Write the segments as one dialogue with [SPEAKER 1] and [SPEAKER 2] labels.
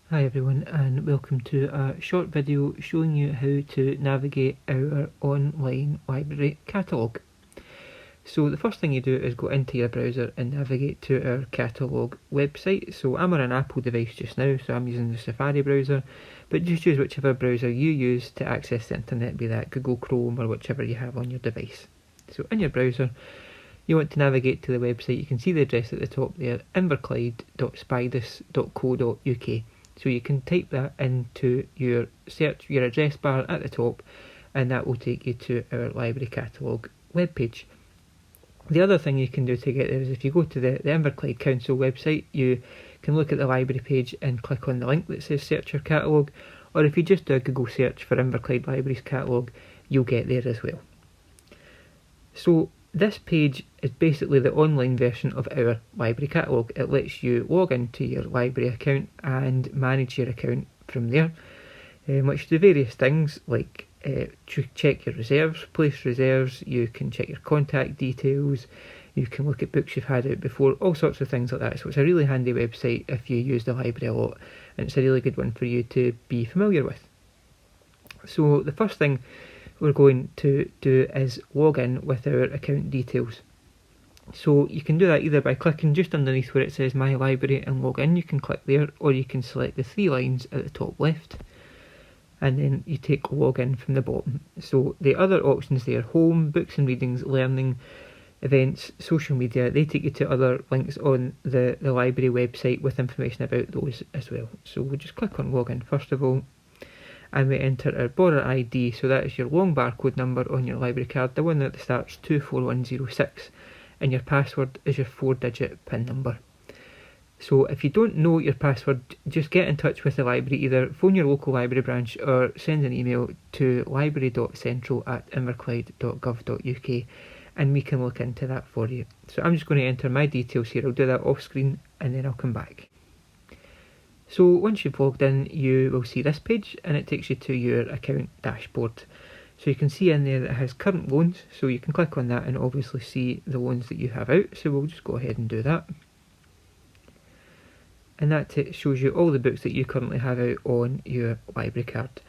[SPEAKER 1] Hi everyone, and welcome to a short video showing you how to navigate our online library catalogue. So the first thing you do is go into your browser and navigate to our Catalogue website. So I'm on an Apple device just now, so I'm using the Safari browser, but just use whichever browser you use to access the internet, be that Google Chrome or whichever you have on your device. So in your browser, you want to navigate to the website. You can see the address at the top there, inverclyde.spidus.co.uk. So you can type that into your search, your address bar at the top, and that will take you to our library catalogue webpage. The other thing you can do to get there is if you go to the Inverclyde Council website, you can look at the library page and click on the link that says search your catalogue, or if you just do a Google search for Inverclyde Libraries catalogue, you'll get there as well. So this page is basically the online version of our library catalogue. It lets you log into your library account and manage your account from there, which do various things like check your reserves, place reserves, you can check your contact details, you can look at books you've had out before, all sorts of things like that. So it's a really handy website if you use the library a lot, and it's a really good one for you to be familiar with. So the first thing we're going to do is log in with our account details. So you can do that either by clicking just underneath where it says My Library and log in. You can click there, or you can select the three lines at the top left, and then you take login from the bottom. So the other options there, home, books and readings, learning, events, social media, they take you to other links on the library website with information about those as well. So we'll just click on login first of all, and we enter our borrower ID. So that is your long barcode number on your library card, the one that starts 24106, and your password is your 4-digit PIN number. So if you don't know your password, just get in touch with the library, either phone your local library branch or send an email to library.central@inverclyde.gov.uk, and we can look into that for you. So I'm just going to enter my details here. I'll do that off screen and then I'll come back. So once you've logged in, you will see this page, and it takes you to your account dashboard. So you can see in there that it has current loans, so you can click on that and obviously see the loans that you have out. So we'll just go ahead and do that. And that shows you all the books that you currently have out on your library card.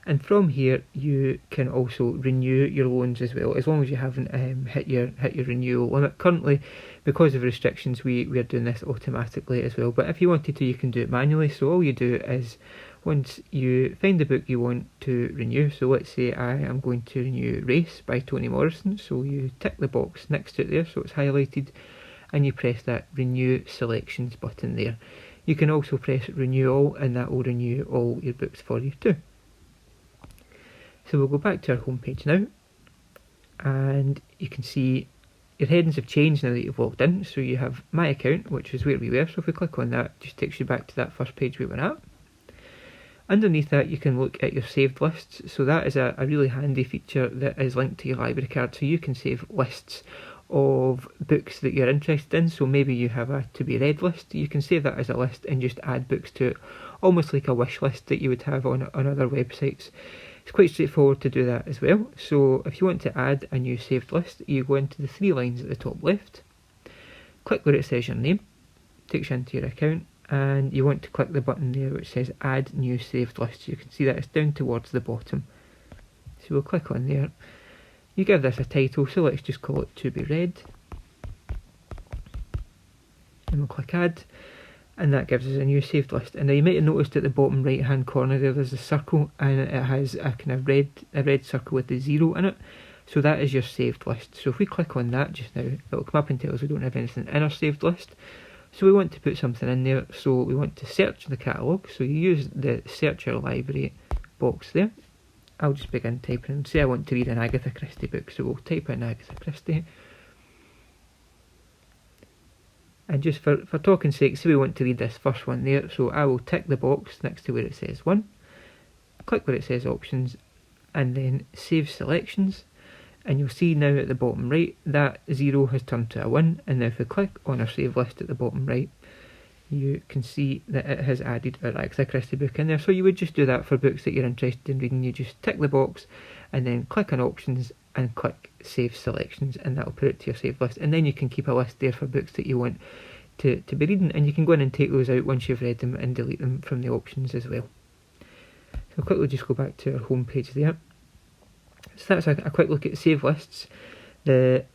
[SPEAKER 1] And from here you can also renew your loans as well, as long as you haven't hit your renewal limit. Currently, because of restrictions, we are doing this automatically as well, but if you wanted to, you can do it manually. So all you do is, once you find the book you want to renew, so let's say I am going to renew Race by Toni Morrison, so you tick the box next to it there so it's highlighted, and you press that Renew Selections button there. You can also press Renew All, and that will renew all your books for you too. So we'll go back to our home page now, and you can see your headings have changed now that you've logged in. So you have My Account, which is where we were, so if we click on that, it just takes you back to that first page we were at. Underneath that you can look at your saved lists, so that is a really handy feature that is linked to your library card, so you can save lists of books that you're interested in. So maybe you have a to be read list, you can save that as a list and just add books to it, almost like a wish list that you would have on other websites. It's quite straightforward to do that as well. So if you want to add a new saved list, you go into the three lines at the top left, click where it says your name, takes you into your account, and you want to click the button there which says add new saved list. You can see that it's down towards the bottom, so we'll click on there. You give this a title, so let's just call it To Be Read, and we'll click add, and that gives us a new saved list. And now you might have noticed at the bottom right hand corner there's a circle, and it has a kind of red circle with the 0 in it, so that is your saved list. So if we click on that just now, it'll come up and tell us we don't have anything in our saved list. So we want to put something in there, so we want to search the catalogue, so you use the search your library box there. I'll just begin typing, say I want to read an Agatha Christie book, so we'll type in Agatha Christie. And just for talking's sake, say we want to read this first one there, so I will tick the box next to where it says 1, click where it says options, and then save selections, and you'll see now at the bottom right that 0 has turned to a 1, and now if we click on our save list at the bottom right, you can see that it has added our Agatha Christie book in there. So you would just do that for books that you're interested in reading. You just tick the box and then click on options and click save selections, and that will put it to your save list, and then you can keep a list there for books that you want to be reading, and you can go in and take those out once you've read them and delete them from the options as well. So I'll quickly just go back to our home page there. So that's a quick look at save lists. The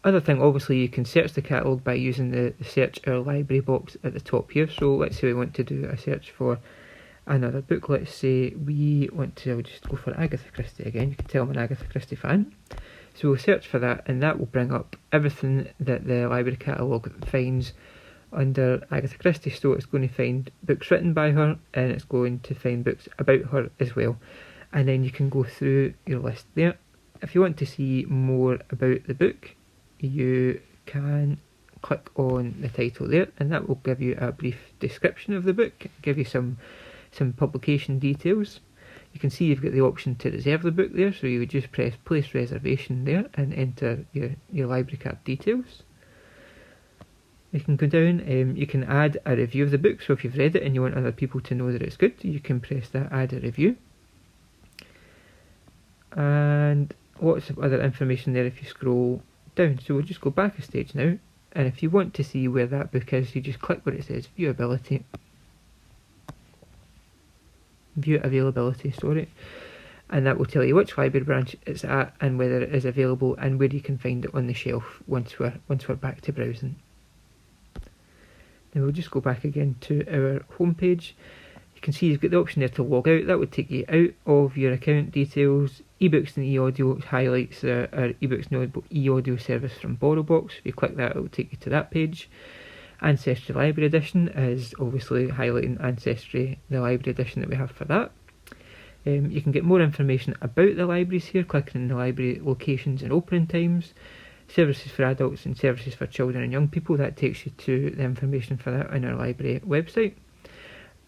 [SPEAKER 1] other thing, obviously, you can search the catalogue by using the search our library box at the top here. So let's say we want to do a search for another book. Let's say we want to, I'll just go for Agatha Christie again. You can tell I'm an Agatha Christie fan. So we'll search for that, and that will bring up everything that the library catalogue finds under Agatha Christie. So it's going to find books written by her, and it's going to find books about her as well. And then you can go through your list there. If you want to see more about the book, you can click on the title there, and that will give you a brief description of the book, give you some publication details. You can see you've got the option to reserve the book there, so you would just press place reservation there and enter your library card details. You can go down, you can add a review of the book, so if you've read it and you want other people to know that it's good, you can press that add a review. And lots of other information there if you scroll down. So we'll just go back a stage now, and if you want to see where that book is, you just click where it says view availability, and that will tell you which library branch it's at and whether it is available and where you can find it on the shelf once we're back to browsing. Then we'll just go back again to our home page. You can see you've got the option there to log out. That would take you out of your account details. Ebooks and e-audio highlights our ebooks and e-audio service from BorrowBox. If you click that, it will take you to that page. Ancestry Library Edition is obviously highlighting Ancestry, the library edition that we have for that. You can get more information about the libraries here, clicking on the library locations and opening times. Services for adults and services for children and young people, that takes you to the information for that on our library website.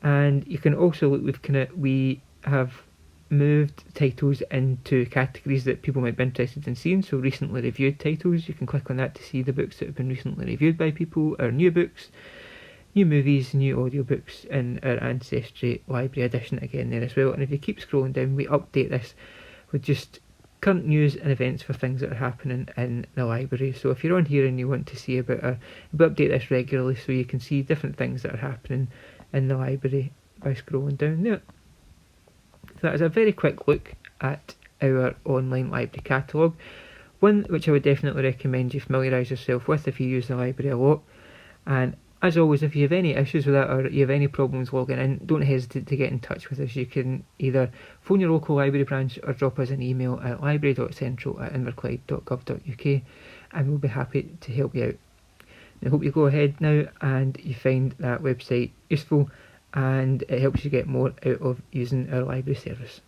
[SPEAKER 1] And you can also look, we have moved titles into categories that people might be interested in seeing. So recently reviewed titles, you can click on that to see the books that have been recently reviewed by people, our new books, new movies, new audiobooks in our Ancestry Library Edition again there as well. And if you keep scrolling down, we update this with just current news and events for things that are happening in the library. So if you're on here and you want to see about we update this regularly so you can see different things that are happening in the library by scrolling down there. So that is a very quick look at our online library catalogue, one which I would definitely recommend you familiarise yourself with if you use the library a lot. And as always, if you have any issues with that or you have any problems logging in, don't hesitate to get in touch with us. You can either phone your local library branch or drop us an email at library.central@inverclyde.gov.uk, and we'll be happy to help you out. I hope you go ahead now and you find that website useful and it helps you get more out of using our library service.